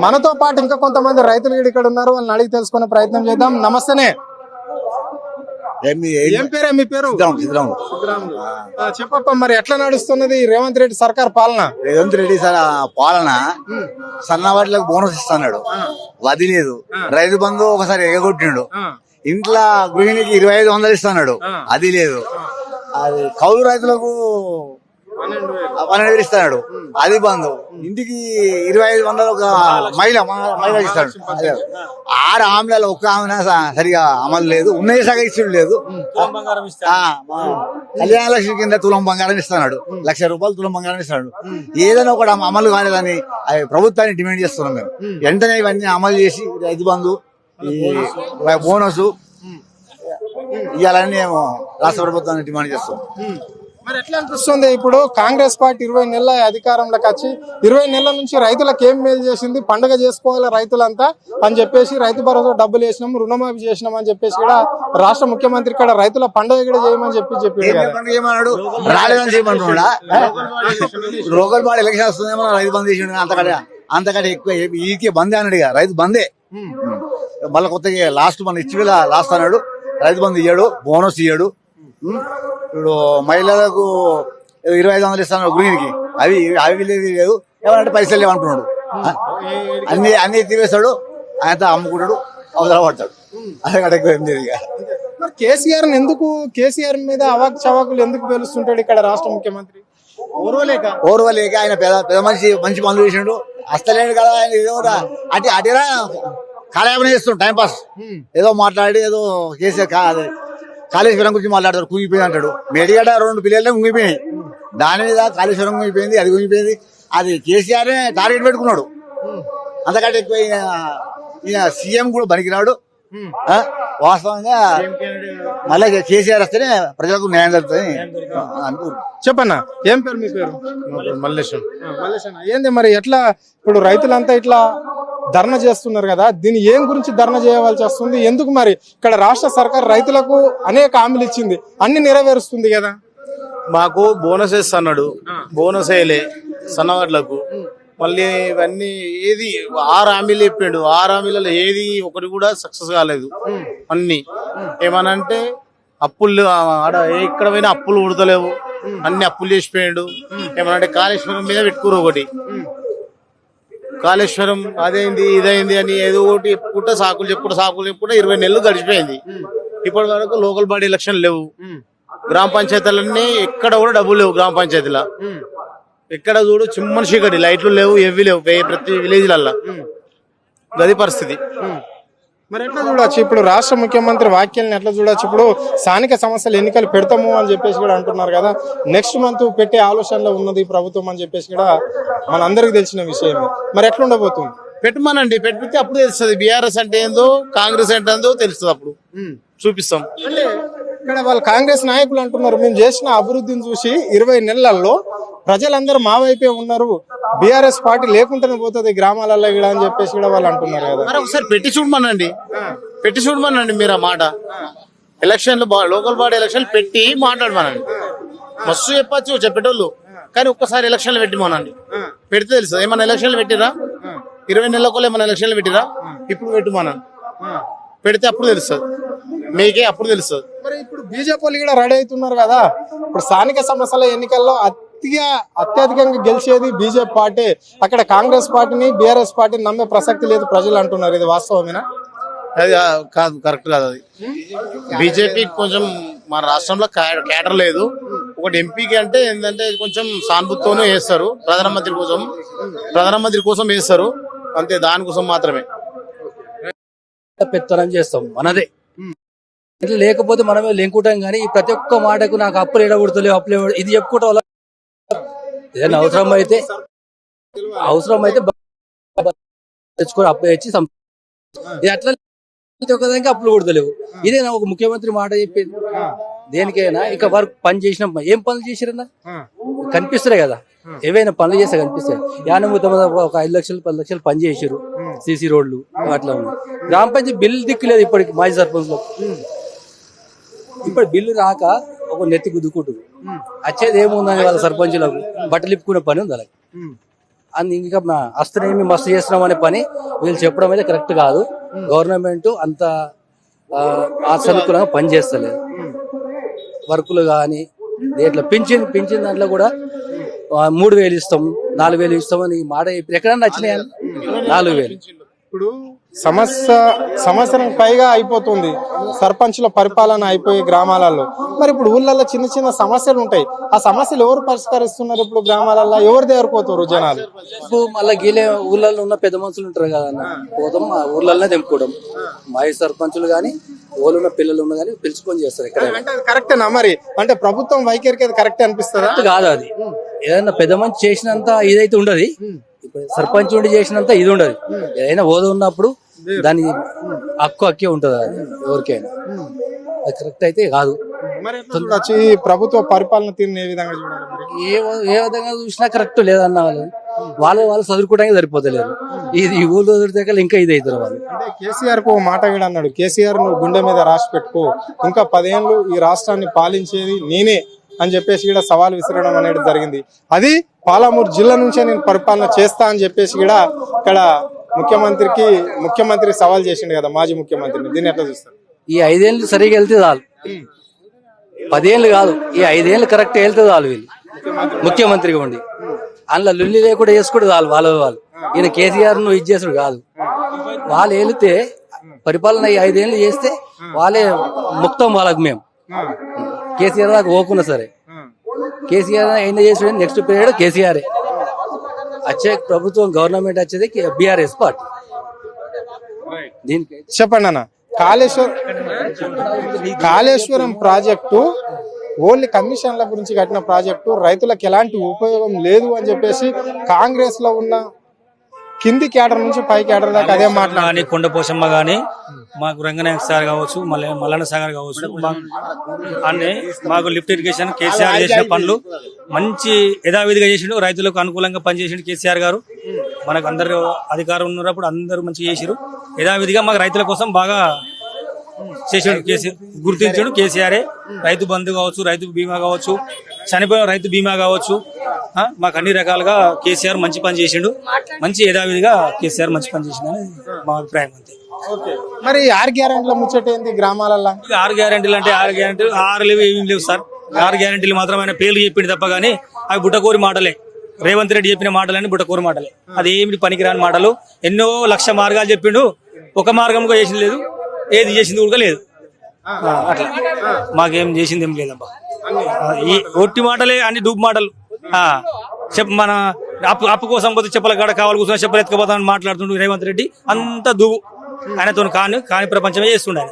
మనతో పాటు ఇంకా కొంతమంది రైతులు ఇక్కడ ఉన్నారు, వాళ్ళని అడిగి తెలుసుకునే ప్రయత్నం చేద్దాం. నమస్తేనే, ఏం పేరే మీ పేరు? చెప్పప్ప, మరి ఎట్లా నడుస్తున్నది రేవంత్ రెడ్డి సర్కార్ పాలన? రేవంత్ రెడ్డి పాలన సన్నవాట్లకు బోనస్ ఇస్తున్నాడు, అది లేదు. రైతు బంధు ఒకసారి ఎగగొట్టిండు. ఇంట్లో గృహిణికి 2500 ఇస్తున్నాడు, అది లేదు. అది కౌలు రైతులకు 12,000 ఇస్తున్నాడు, అది బంధు. ఇంటికి 2500 ఒక మహిళ ఇస్తాడు. 6 హామీలలో ఒక్క హామీ సరిగా అమలు లేదు, ఉన్నది సగం ఇచ్చుడు లేదు. కళ్యాణ లక్ష్మి కింద తులం బంగారం ఇస్తున్నాడు, ₹1,00,000 తులం బంగారం ఇస్తున్నాడు. ఏదైనా ఒకటి అమలు కాలేదని ప్రభుత్వాన్ని డిమాండ్ చేస్తున్నాం మేము. వెంటనే ఇవన్నీ అమలు చేసి రైతు బంధు, ఈ బోనస్ ఇవ్వాలని మేము రాష్ట్ర ప్రభుత్వాన్ని డిమాండ్ చేస్తున్నాం. మరి ఎట్లా అనిపిస్తుంది ఇప్పుడు కాంగ్రెస్ పార్టీ 20 నెలల అధికారంలోకి వచ్చి 20 నెలల నుంచి రైతులకు ఏం మేలు చేసింది? పండుగ చేసుకోవాలి రైతులంతా అని చెప్పేసి రైతు భరోసా డబ్బులు వేసినాం, రుణమాఫీ చేసినాం అని చెప్పేసి కూడా రాష్ట్ర ముఖ్యమంత్రి ఇక్కడ రైతుల పండుగ కూడా చేయమని చెప్పాడు. రాలేదని చేయమంటున్నా, లోకల్ బాడీ ఎలక్షన్ వస్తుందేమో రైతు బంద్ చేసి అంతకంటే ఎక్కువ ఈకే బందే అన్నాడు. రైతు బందే మళ్ళీ కొత్తగా లాస్ట్ మన ఇచ్చి లాస్ట్ అన్నాడు. రైతు బంధు ఇయ్యాడు, బోనస్ ఇయ్యాడు. ఇప్పుడు మహిళలకు 2500 ఇస్తాను గృహిణికి, అవి లేదు. ఏమంటే పైసలు లేవంటున్నాడు, అన్ని తీవేస్తాడు, ఆయన అమ్ముకుంటాడు, అవసరం పడతాడు. అదే మరి కేసీఆర్ మీద అవాక్ చవాకులు ఎందుకు పేలుస్తుంటాడు ఇక్కడ రాష్ట్ర ముఖ్యమంత్రి? ఓర్వలేక ఆయన పెద్ద మంచి పనులు చేసిండు, అస్తలేడు కదా ఆయన. ఏదో అటురా కాలయాపన చేస్తుండు, టైంపాస్ ఏదో మాట్లాడి ఏదో కేసీఆర్ కాళేశ్వరం గురించి మాట్లాడతాడు, కుంగిపోయింది అంటాడు. మేడిగడ్డ 2 పిల్లలే కుంగిపోయినాయి, దాని మీద కాళేశ్వరం కుంగిపోయింది, అది కుంగిపోయింది. అది కేసీఆర్ టార్గెట్ పెట్టుకున్నాడు. అంతకంటే ఎక్కువ ఈయన సీఎం కూడా పనికిరాడు. వాస్తవంగా మళ్ళీ కేసీఆర్ వస్తేనే ప్రజలకు న్యాయం జరుగుతుంది అనుకుంటున్నాను. చెప్పన్నా, ఏం పేరు మీ పేరు? మల్లేశం. ఏంది మరి ఎట్లా ఇప్పుడు రైతులంతా ఇట్లా ధర్నా చేస్తున్నారు కదా, దీని ఏం గురించి ధర్నా చేయవలసి వస్తుంది? ఎందుకు మరి ఇక్కడ రాష్ట్ర సర్కార్ రైతులకు అనేక హామీలు ఇచ్చింది, అన్ని నెరవేరుస్తుంది కదా. మాకు బోనస్ ఇస్తున్నాడు, బోనస్ వేయలే సన్నవాట్లకు. మళ్ళీ ఇవన్నీ ఏది 6 హామీలు చెప్పిండు, 6 హామీలలో ఏది ఒకటి కూడా సక్సెస్ కాలేదు. అన్ని ఏమనంటే అప్పులు, ఆడ ఎక్కడ పోయినా అప్పులు ఉడతలేవు, అన్ని అప్పులు చేసిపోయాడు. ఏమనంటే కాళేశ్వరం మీద పెట్టుకోరు, ఒకటి కాళేశ్వరం అదైంది ఇదైంది అని ఏదో ఒకటి చెప్పుకుంటా సాకులు చెప్పుకుంటా 20 నెలలు గడిచిపోయింది. ఇప్పటి వరకు లోకల్ బాడీ ఎలక్షన్ లేవు, గ్రామ పంచాయతీలన్నీ ఎక్కడ కూడా డబ్బులు లేవు. గ్రామ పంచాయతీల ఎక్కడ చూడు చిమ్మని చీకటి, లైట్లు లేవు, ఎవ్వి లేవు ప్రతి విలేజ్లల్లా. గది పరిస్థితి. మరి ఎట్లా చూడొచ్చు ఇప్పుడు రాష్ట్ర ముఖ్యమంత్రి వ్యాఖ్యలను ఎట్లా చూడొచ్చు? ఇప్పుడు స్థానిక సమస్యలు ఎన్నికలు పెడతాము అని చెప్పేసి కూడా అంటున్నారు కదా, నెక్స్ట్ మంత్ పెట్టే ఆలోచనలో ఉన్నది ప్రభుత్వం అని చెప్పేసి కూడా మనందరికి తెలిసిన విషయమే. మరి ఎట్లా ఉండబోతుంది? పెట్టమనండి, పెట్టితే అప్పుడు తెలుస్తుంది. బీఆర్ఎస్ అంటే ఏందో, కాంగ్రెస్ అంటే ఏందో తెలుస్తుంది, అప్పుడు చూపిస్తాం. ఇక్కడ వాళ్ళు కాంగ్రెస్ నాయకులు అంటున్నారు, మేము చేసిన అభివృద్ధిని చూసి 20 నెలల్లో ప్రజలందరూ మా వైపే ఉన్నారు, బీఆర్ఎస్ పార్టీ లేకుండానే పోతుంది గ్రామాలలో కూడా అని చెప్పేసి కూడా వాళ్ళు అంటున్నారు కదా. మరి ఒకసారి పెట్టి చూడమనండి మీరు ఆ మాట. ఎలక్షన్లు లోకల్ బాడీ ఎలక్షన్లు పెట్టి మాట్లాడమనండి. మస్తు చెప్పేటోళ్ళు, కానీ ఒక్కసారి ఎలక్షన్లు పెట్టిమనండి. పెడితే తెలుసు. ఏమన్నా ఎలక్షన్లు పెట్టిరా? 20 నెలలకు ఏమన్నా ఎలక్షన్లు పెట్టిరా? ఇప్పుడు పెట్టిమనండి, పెడితే అప్పుడు తెలుస్తుంది మీకే, అప్పుడు తెలుస్తుంది. మరి ఇప్పుడు బీజేపీ కూడా రెడీ అవుతున్నారు కదా, ఇప్పుడు స్థానిక సమస్యల ఎన్నికల్లో అత్యధికంగా గెలిచేది బీజేపీ పార్టీ, అక్కడ కాంగ్రెస్ పార్టీని బీఆర్ఎస్ పార్టీని నమ్మే ప్రసక్తి లేదు ప్రజలు అంటున్నారు. ఇది వాస్తవమేనా? అది కాదు, కరెక్ట్ కాదు. అది బీజేపీ కొంచెం మన రాష్ట్రంలో కేటర్ లేదు. ఒకటి ఎంపీకి అంటే ఏంటంటే కొంచెం సానుభూతితోనే వేస్తారు, ప్రధానమంత్రి కోసం వేస్తారు అంతే, దానికోసం మాత్రమే పెత్తనం చేస్తాం మనదే. ఇట్లా లేకపోతే మనమే లెంకుంటాం. కానీ ప్రతి ఒక్క మాటకు నాకు అప్పులు ఎడగొడతలేవు, అప్పులు ఇది చెప్పుకుంటా ఏదైనా అవసరం అయితే తెచ్చుకొని అప్పు తెచ్చి అట్లా ఒకదానికి అప్పులు కొడతలేవు. ఇదే నా ఒక ముఖ్యమంత్రి మాట చెప్పేది. దేనికైనా ఇక వర్క్ పని చేసినాం, ఏం పనులు చేసిరన్నా కనిపిస్తున్నాయి కదా, ఏవైనా పనులు చేస్తే కనిపిస్తాయి. 59 ఒక 5 లక్షలు 10 లక్షలు పని చేసారు, సీసీ రోడ్లు అట్లా ఉన్నాయి. గ్రామ పంచాయతీ బిల్లు దిక్కులేదు ఇప్పటికి. మాజీ సర్పంచ్ లో ఇప్పుడు బిల్లు రాక ఒక నెత్తి గుద్దుకుంటుంది. వచ్చేది ఏముందని వాళ్ళ సర్పంచులకు బట్టలు ఇప్పుకునే పని ఉంది. అలాగే అని ఇంకా అస్తనేమి మస్తు చేస్తున్నాం అనే పని వీళ్ళు చెప్పడం అయితే కరెక్ట్ కాదు. గవర్నమెంట్ అంత ఆసనుకూలంగా పని చేస్తలేదు. వర్కులు కానీ దేంట్లో పింఛన్ దాంట్లో కూడా 3,000 ఇస్తాం 4,000 ఇస్తామని మాట ఎక్కడన్నా వచ్చినాయి 4,000. ఇప్పుడు సంవత్సరం పైగా అయిపోతుంది సర్పంచుల పరిపాలన అయిపోయే గ్రామాలలో. మరి ఇప్పుడు ఊళ్ళల్లో చిన్న చిన్న సమస్యలు ఉంటాయి. ఆ సమస్యలు ఎవరు పరిష్కరిస్తున్నారు? ఇప్పుడు గ్రామాలలో ఎవరి దగ్గర పోతారు జనాలు? ఇప్పుడు మళ్ళీ గీలే ఊళ్ళల్లో ఉన్న పెద్ద మనుషులు ఉంటారు కదా అన్న, పోతాం ఆ ఊర్లలోనే తెంపుకోవడం. మాజీ సర్పంచులు కానీ ఊళ్ళో ఉన్న పిల్లలు ఉన్న కానీ పిలుచుకొని చేస్తారు. ఎక్కడ అంటే అది కరెక్టేనా? మరి అంటే ప్రభుత్వం వైఖరికి అది కరెక్ట్ అనిపిస్తుందా? కాదు. అది ఏదైనా పెద్ద మనిషి చేసినంత ఇదైతే ఉండదు. ఇప్పుడు సర్పంచ్ ఉండి చేసినంత ఇది ఉండదు. ఏదైనా హోదా ఉన్నప్పుడు దాని హక్కే ఉంటది. అది ఎవరికైనా అది కరెక్ట్ అయితే కాదు. మరి ఎట్లా చూడొచ్చు ఈ ప్రభుత్వ పరిపాలన తీరుని ఏ విధంగా చూడాలి? మరి ఏ విధంగా చూసినా కరెక్ట్ లేదన్న వాళ్ళు చదువుకోవడానికి సరిపోతలేరు. ఈ ఊళ్ళో చదివితే ఇంకా ఇది అవుతారు వాళ్ళు. అంటే కేసీఆర్ కు మాట కూడా అన్నాడు, కేసీఆర్ నువ్వు గుండె మీద రాసి పెట్టుకో, ఇంకా 10 ఏళ్ళు ఈ రాష్ట్రాన్ని పాలించేది నేనే అని చెప్పేసి కూడా సవాల్ విసరడం అనేది జరిగింది. అది పాలమూరు జిల్లా నుంచే నేను పరిపాలన చేస్తా అని చెప్పేసి కూడా ఇక్కడ ముఖ్యమంత్రి సవాల్ చేసిండు కదా మాజీ ముఖ్యమంత్రిని. దీన్ని ఎట్లా చూస్తారు? ఈ 5 ఏళ్ళు సరిగా వెళ్తే చాలు, 10 ఏళ్ళు కాదు, ఈ 5 ఏళ్ళు కరెక్ట్ వెళ్తే చాలు. వీళ్ళు ముఖ్యమంత్రిగా ఉండి అందులో లుల్లి లేకుండా చేసుకుంటే చాలు. వాళ్ళు ఈయన కేసీఆర్ ను ఇది చేసుడు కాదు. వాళ్ళు వెళితే పరిపాలన ఈ 5 ఏళ్ళు చేస్తే వాళ్ళే ముక్తం వాళ్ళకు. మేము కేసీఆర్ దాకా ఓకున్నా సరే, కేసీఆర్ అయినా చేసి నెక్స్ట్ పీరియడ్ కేసీఆర్ వచ్చే ప్రభుత్వం గవర్నమెంట్ వచ్చేది బీఆర్ఎస్ పార్టీ. దీనికి చెప్పండి అన్న, కాళేశ్వరం ప్రాజెక్టు ఓన్లీ కమిషన్ల గురించి కట్టిన ప్రాజెక్టు, రైతులకు ఎలాంటి ఉపయోగం లేదు అని చెప్పేసి కాంగ్రెస్ లో ఉన్న కింది క్యాడర్ నుంచి పై క్యాడర్ దాకా అదే మాట్లాడాలి. కొండపోషమ్మ గానీ, మాకు రంగనాయక సార్ కావచ్చు, మల్లన్న సాగర్ కావచ్చు, అన్ని మాకు లిఫ్ట్ ఇరిగేషన్ కేసీఆర్ చేసిన పనులు మంచి యథావిధిగా చేసిండు. రైతులకు అనుకూలంగా పనిచేసిండు కేసీఆర్ గారు. మనకు అందరు అధికారం ఉన్నప్పుడు అందరూ మంచిగా చేసిరు. యథావిధిగా మాకు రైతుల కోసం బాగా చేసాడు కేసీఆర్, గుర్తించాడు కేసీఆర్. రైతు బంధు కావచ్చు, రైతు బీమా కావచ్చు, చనిపోయిన రైతు బీమా కావచ్చు, మాకు అన్ని రకాలుగా కేసీఆర్ మంచి పని చేసిండు. మంచి యథావిధిగా కేసీఆర్ మంచి పని చేసిండని మా అభిప్రాయం. అంతే. మరి 6 గ్యారెంటీల ముచ్చట ఏంది గ్రామాలలో? 6 గ్యారెంటీలు అంటే 6 గ్యారెంటీలు 6 లేవు, ఏమీ లేవు సార్. 6 గ్యారెంటీలు మాత్రమే పేర్లు చెప్పిండు తప్ప గానీ అవి బుట్టకోరి మాటలే. రేవంత్ రెడ్డి చెప్పిన మాటలని బుట్టకోరి మాటలే. అది ఏమిటి పనికిరాని మాటలు. ఎన్నో 1,00,000 మార్గాలు చెప్పిండు, ఒక మార్గంగా చేసింది లేదు, ఏది చేసింది కూడా లేదు. అట్లా మాకేం చేసింది ఏం లేదబ్బా. ఈ ఒట్టి మాటలే, అన్ని డూబ్ మాటలు. మన అప్పు కోసం పోతే చెప్పల కాడ కావాలి కూర్చొని చెప్పలు ఎత్తుకుపోతామని మాట్లాడుతుండు రేవంత్ రెడ్డి. అంత దువ్వు. ఆయనతో కాని ప్రపంచమే చేస్తుండే.